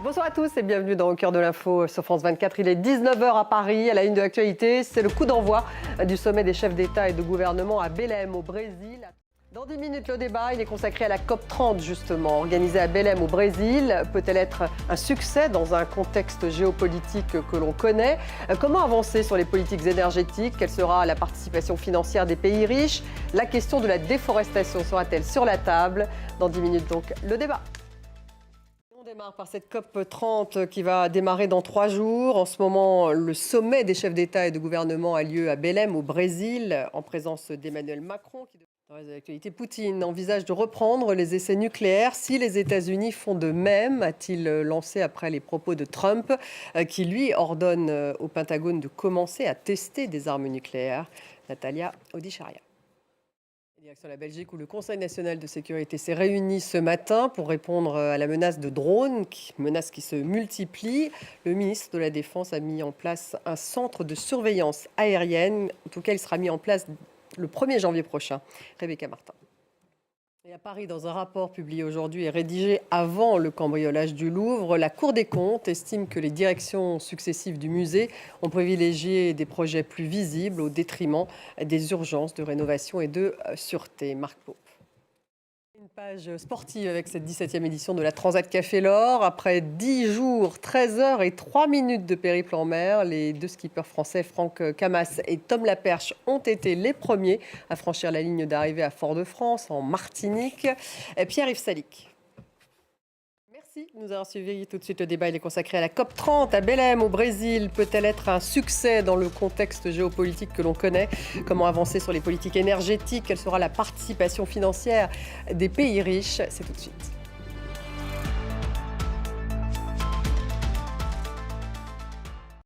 Bonsoir à tous et bienvenue dans Au cœur de l'info sur France 24. Il est 19h à Paris. À la une de l'actualité, c'est le coup d'envoi du sommet des chefs d'État et de gouvernement à Belém au Brésil. Dans 10 minutes, le débat, il est consacré à la COP30 justement, organisée à Belém au Brésil. Peut-elle être un succès dans un contexte géopolitique que l'on connaît? Comment avancer sur les politiques énergétiques? Quelle sera la participation financière des pays riches? La question de la déforestation sera-t-elle sur la table? Dans 10 minutes donc, le débat. On démarre par cette COP30 qui va démarrer dans 3 jours. En ce moment, le sommet des chefs d'État et de gouvernement a lieu à Belém, au Brésil, en présence d'Emmanuel Macron. Dans les actualités, Poutine envisage de reprendre les essais nucléaires si les États-Unis font de même, a-t-il lancé après les propos de Trump, qui lui ordonne au Pentagone de commencer à tester des armes nucléaires. Natalia Odicharia. Direction la Belgique où le Conseil national de sécurité s'est réuni ce matin pour répondre à la menace de drones, menace qui se multiplie. Le ministre de la Défense a mis en place un centre de surveillance aérienne. En tout cas, il sera mis en place le 1er janvier prochain. Rebecca Martin. Et à Paris, dans un rapport publié aujourd'hui et rédigé avant le cambriolage du Louvre, la Cour des comptes estime que les directions successives du musée ont privilégié des projets plus visibles au détriment des urgences de rénovation et de sûreté. Marc Pope. Une page sportive avec cette 17e édition de la Transat Café L'Or. Après 10 jours, 13 heures et 3 minutes de périple en mer, les deux skippers français Franck Camas et Tom Laperche ont été les premiers à franchir la ligne d'arrivée à Fort-de-France, en Martinique. Pierre-Yves Salic. Merci de nous avoir suivis. Tout de suite, le débat il est consacré à la COP30 à Belém, au Brésil. Peut-elle être un succès dans le contexte géopolitique que l'on connaît? Comment avancer sur les politiques énergétiques? Quelle sera la participation financière des pays riches? C'est tout de suite.